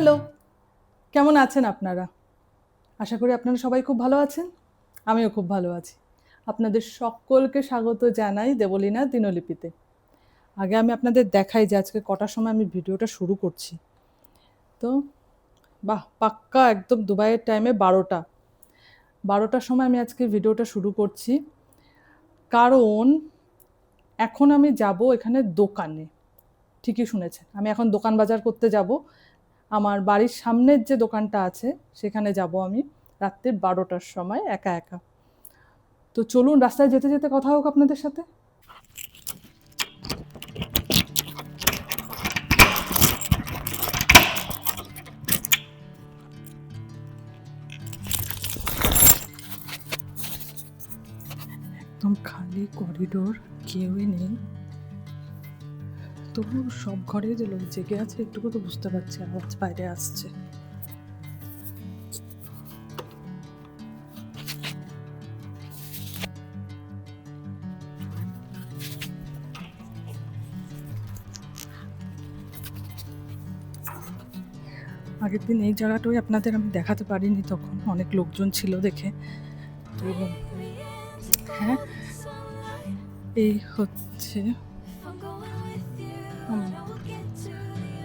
Hello, কেমন আছেন আপনারা? আশা করি আপনারা সবাই খুব ভালো আছেন। আমিও খুব ভালো আছি। আপনাদের সকলকে স্বাগত জানাই দেবলীনা দিনলিপিতে। আগে আমি আপনাদের দেখাই যে আজকে কটার সময় আমি ভিডিওটা শুরু করছি। তো বাহ! পাক্কা একদম দুবাইয়ের টাইমে ১২টা। ১২টার সময় আমি আজকে ভিডিওটা শুরু করছি। কারণ এখন আমি যাবো এখানে দোকানে। ঠিকই শুনেছেন। আমি এখন দোকান বাজার করতে যাবো। আমার বাড়ির সামনের যে দোকানটা আছে সেখানে যাবো আমি রাত্রে ১২টার সময় একা একা। তো চলুন রাস্তায় যেতে যেতে কথা হোক আপনাদের সাথে। একদম খালি করিডোর, কেউই নেই। তবু সব ঘরে যে লোক জেগে আছে একটুকু তো বুঝতে পারছি, আওয়াজ বাইরে আসছে। আগের দিন এই জায়গাটাই আপনাদের আমি দেখাতে পারিনি, তখন অনেক লোকজন ছিল দেখে। তো হ্যাঁ, এই হচ্ছে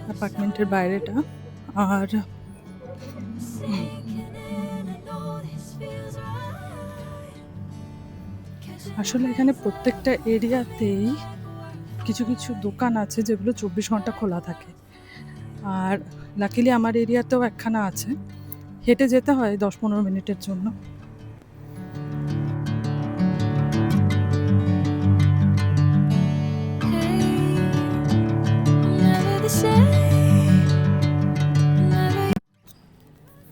অ্যাপার্টমেন্টের বাইরেটা। আর আসলে এখানে প্রত্যেকটা এরিয়াতেই কিছু কিছু দোকান আছে যেগুলো ২৪ ঘন্টা খোলা থাকে। আর লাকিলি আমার এরিয়াতেও একখানা আছে, হেঁটে যেতে হয় ১০-১৫ মিনিটের জন্য।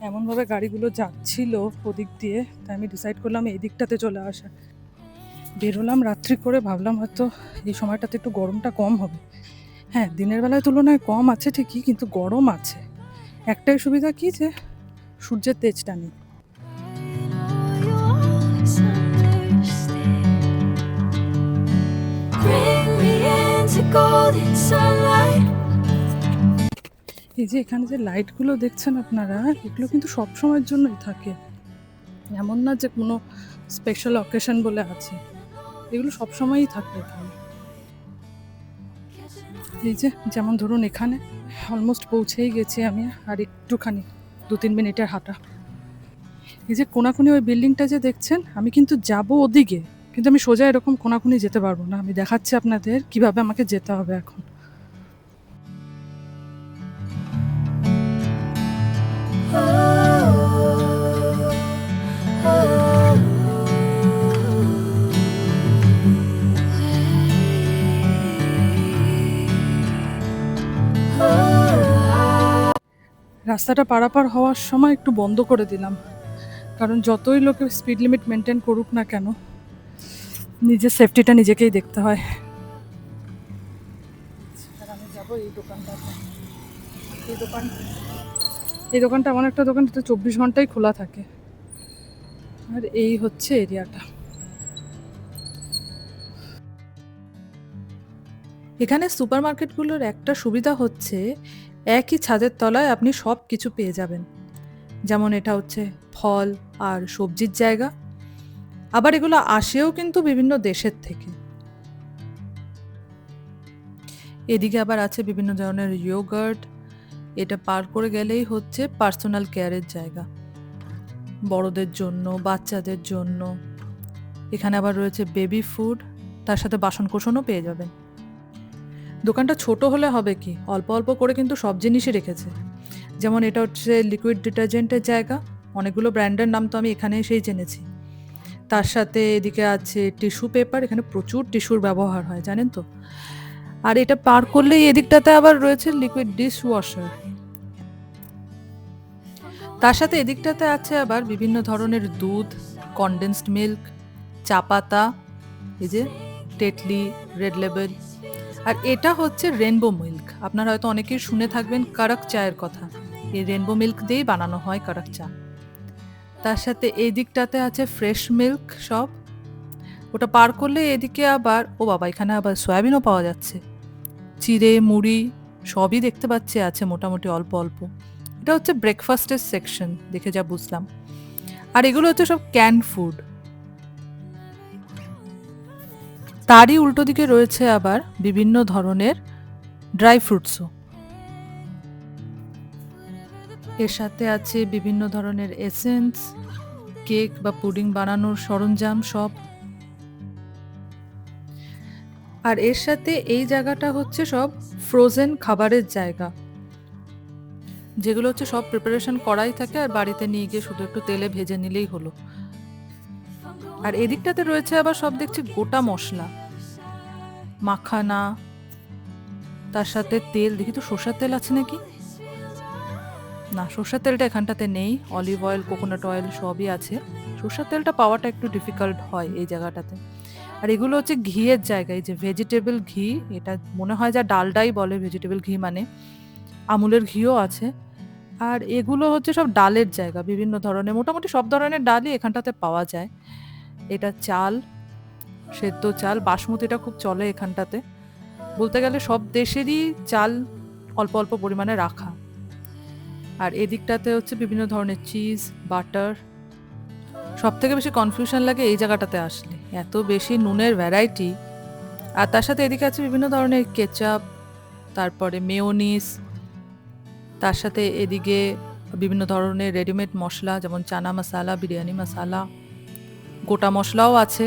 এমনভাবে গাড়িগুলো যাচ্ছিল ওদিক দিয়ে, তাই আমি ডিসাইড করলাম এই দিকটাতে চলে আসা। বেরোলাম রাত্রি করে, ভাবলাম হয়তো এই সময়টাতে একটু গরমটা কম হবে। হ্যাঁ, দিনের বেলায় তুলনায় কম আছে ঠিকই, কিন্তু গরম আছে। একটাই সুবিধা কি, যে সূর্যের তেজটা নেই। এই যে এখানে যে লাইটগুলো দেখছেন আপনারা, এগুলো কিন্তু সব সময়ের জন্যই থাকে, এমন না যে কোনো স্পেশাল অকেশন বলে আছে। এগুলো সব সময়ই থাকে এখানে। এই যে যেমন ধরুন এখানে অলমোস্ট পৌঁছেই গেছি আমি, আর একটুখানি ২-৩ মিনিটের হাঁটা। এই যে কোনাকুনি ওই বিল্ডিংটা যে দেখছেন, আমি কিন্তু যাব ওদিকে, কিন্তু আমি সোজা এরকম কোনাকুনি যেতে পারবো না। আমি দেখাচ্ছি আপনাদের কিভাবে আমাকে যেতে হবে এখন। রাস্তাটা পারাপার হওয়ার সময় একটু বন্ধ করে দিলাম, কারণ যতই লোকে স্পিড লিমিট মেনটেন করুক না কেন, নিজের সেফটিটা নিজেকেই দেখতে হয়। আর আমি যাবো এই দোকানটাতে। এই দোকানটা এমন একটা দোকান, যেটা ২৪ ঘন্টাই খোলা থাকে। আর এই হচ্ছে এরিয়াটা। এখানে সুপারমার্কেটগুলোর একটা সুবিধা হচ্ছে, একই ছাদের তলায় আপনি সব কিছু পেয়ে যাবেন। যেমন এটা হচ্ছে ফল আর সবজির জায়গা, আবার এগুলো আসেও কিন্তু বিভিন্ন দেশের থেকে। এদিকে আবার আছে বিভিন্ন ধরনের ইয়োগার্ট। এটা পার করে গেলেই হচ্ছে পার্সোনাল কেয়ারের জায়গা, বড়দের জন্য, বাচ্চাদের জন্য। এখানে আবার রয়েছে বেবি ফুড, তার সাথে বাসনকোসনও পেয়ে যাবেন। দোকানটা ছোট হলে হবে কি, অল্প অল্প করে কিন্তু সব জিনিসই রেখেছে। যেমন এটা হচ্ছে লিকুইড ডিটারজেন্টের জায়গা, অনেকগুলো ব্র্যান্ডের নাম তো আমি এখানে এসেই জেনেছি। তার সাথে এদিকে আছে টিস্যু পেপার, এখানে প্রচুর টিস্যুর ব্যবহার হয় জানেন তো। আর এটা পার করলেই এদিকটাতে আবার রয়েছে লিকুইড ডিশ ওয়াশার। তার সাথে এদিকটাতে আছে আবার বিভিন্ন ধরনের দুধ, কনডেন্সড মিল্ক, চা পাতা, এই যে টেটলি, রেড লেবেল। আর এটা হচ্ছে রেনবো মিল্ক। আপনারা হয়তো অনেকেই শুনে থাকবেন কারাক চায়ের কথা। এই রেনবো মিল্ক দিয়েই বানানো হয় কারাক চা। তার সাথে এই দিকটাতে আছে ফ্রেশ মিল্ক সব। ওটা পার করলে এদিকে আবার, ও বাবা, এখানে আবার সয়াবিনও পাওয়া যাচ্ছে। চিড়ে, মুড়ি সবই দেখতে পাচ্ছি আছে মোটামুটি অল্প অল্প। এদিকটা হচ্ছে ব্রেকফাস্টের সেকশন দেখে যা বুঝলাম। আর এগুলো হচ্ছে সব ক্যান ফুড। তারই উল্টো দিকে রয়েছে আবার বিভিন্ন ধরনের ড্রাই ফ্রুটসও। এর সাথে আছে বিভিন্ন ধরনের এসেন্স, কেক বা পুডিং বানানোর সরঞ্জাম সব। আর এর সাথে এই জায়গাটা হচ্ছে সব ফ্রোজেন খাবারের জায়গা, যেগুলো হচ্ছে সব প্রিপারেশন করাই থাকে, আর বাড়িতে নিয়ে গিয়ে শুধু একটু তেলে ভেজে নিলেই হলো। আর এদিকটাতে রয়েছে আবার সব দেখছি গোটা মশলা, মাখানা, তার সাথে তেল। দেখি তো সর্ষের তেল আছে নাকি? না, সর্ষের তেলটা এখানটাতে নেই। অলিভ অয়েল, কোকোনাট অয়েল সবই আছে। সর্ষের তেলটা পাওয়াটা একটু ডিফিকাল্ট হয় এই জায়গাটাতে। আর এগুলো হচ্ছে ঘিয়ের জায়গায়, যে ভেজিটেবল ঘি, এটা মনে হয় যা ডালডাই বলে ভেজিটেবল ঘি মানে। আমুলের ঘিও আছে। আর এগুলো হচ্ছে সব ডালের জায়গা, বিভিন্ন ধরনের, মোটামুটি সব ধরনের ডালই এখানটাতে পাওয়া যায়। এটা চাল, সেদ্ধ চাল, বাসমতিটা খুব চলে এখানটাতে। বলতে গেলে সব দেশেরই চাল অল্প অল্প পরিমাণে রাখা। আর এদিকটাতে হচ্ছে বিভিন্ন ধরনের চিজ, বাটার। সব থেকে বেশি কনফিউশন লাগে এই জায়গাটাতে আসলে, এত বেশি নুনের ভ্যারাইটি। আর তার সাথে এদিকে আছে বিভিন্ন ধরনের কেচাপ, তারপরে মেয়োনিজ, তার সাথে এদিকে বিভিন্ন ধরনের রেডিমেড মশলা, যেমন চানা মশলা, বিরিয়ানি মশলা, গোটা মশলাও আছে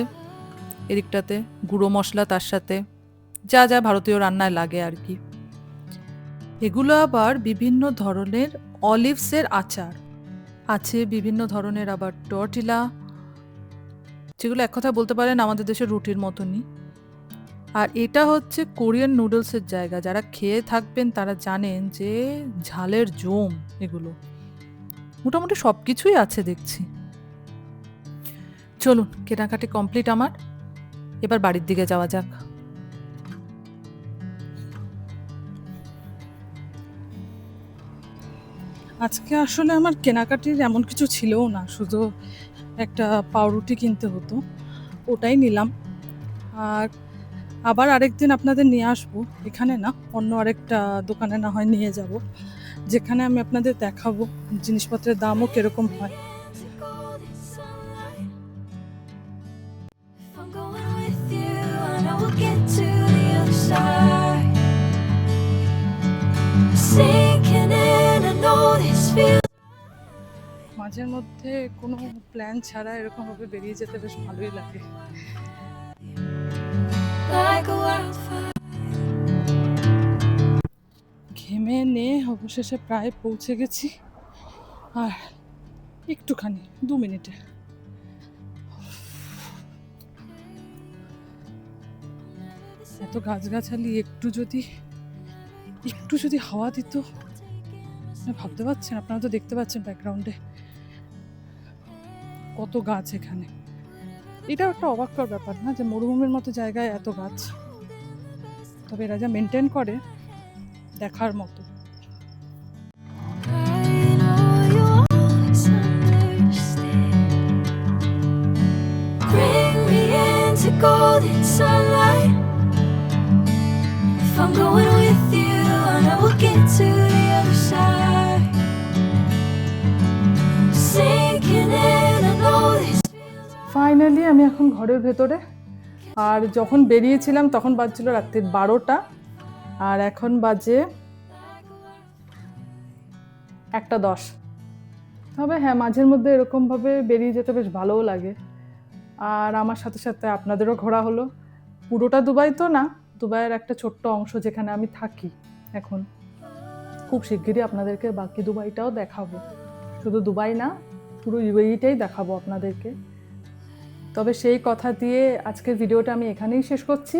এদিকটাতে, গুঁড়ো মশলা, তার সাথে যা যা ভারতীয় রান্নায় লাগে আর কি। এগুলো আবার বিভিন্ন ধরনের অলিভসের আচার আছে, বিভিন্ন ধরনের আবার টর্টিলা, যেগুলো এক কথা বলতে পারেন আমাদের দেশের রুটির মতনই। আর এটা হচ্ছে কোরিয়ান নুডলসের জায়গা। যারা খেয়ে থাকবেন তারা জানেন যে ঝালের জম এগুলো। মোটামুটি সব কিছুই আছে দেখছি। চলুন, কেনাকাটি কমপ্লিট আমার, এবার বাড়ির দিকে যাওয়া যাক। আজকে আসলে আমার কেনাকাটির এমন কিছু ছিলও না, শুধু একটা পাউরুটি কিনতে হতো, ওটাই নিলাম। আর আবার আরেকদিন আপনাদের নিয়ে আসবো, এখানে না, অন্য আরেকটা দোকানে না হয় নিয়ে যাব, যেখানে আমি আপনাদের দেখাবো জিনিসপত্রের দামও কিরকম হয়। মাঝের মধ্যে কোনো প্ল্যান ছাড়া এরকম ভাবে বেরিয়ে যেতে বেশ ভালোই লাগে। ঘেমে নিয়ে অবশেষে প্রায় পৌঁছে গেছি, আর একটুখানি 2 মিনিটে। এত গাছগাছালি, একটু যদি হাওয়া দিত। ভাবতে পারছেন, আপনারা তো দেখতে পাচ্ছেন ব্যাকগ্রাউন্ডে কত গাছ এখানে। এটা একটা অবাক করার ব্যাপার না, যে মরুভূমির মতো জায়গায় এত গাছ, তবে এরা যা মেনটেন করে দেখার মতো। Golden sunlight. If I'm going with you, I know we'll get to the other side. Sinking in, I know this. Finally আমি এখন ঘরের ভেতরে। আর যখন বেরিয়েছিলাম তখন বাজছিল রাত্রি 12টা, আর এখন বাজে 1:10। তবে হ্যাঁ, মাঝের মধ্যে এরকমভাবে বেরিয়ে যেতে বেশ ভালোও লাগে। আর আমার সাথে সাথে আপনাদেরও ঘোরা হলো। পুরোটা দুবাই তো না, দুবাইয়ের একটা ছোট্ট অংশ যেখানে আমি থাকি এখন। খুব শিগগিরই আপনাদেরকে বাকি দুবাইটাও দেখাবো, শুধু দুবাই না, পুরো ইউএইটাই দেখাবো আপনাদেরকে। তবে সেই কথা দিয়ে আজকের ভিডিওটা আমি এখানেই শেষ করছি।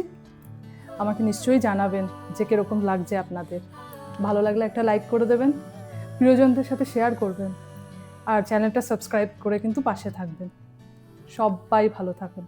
আমাকে নিশ্চয়ই জানাবেন যে কীরকম লাগছে আপনাদের। ভালো লাগলে একটা লাইক করে দেবেন, প্রিয়জনদের সাথে শেয়ার করবেন, আর চ্যানেলটা সাবস্ক্রাইব করে কিন্তু পাশে থাকবেন। সবাই ভালো থাকুন।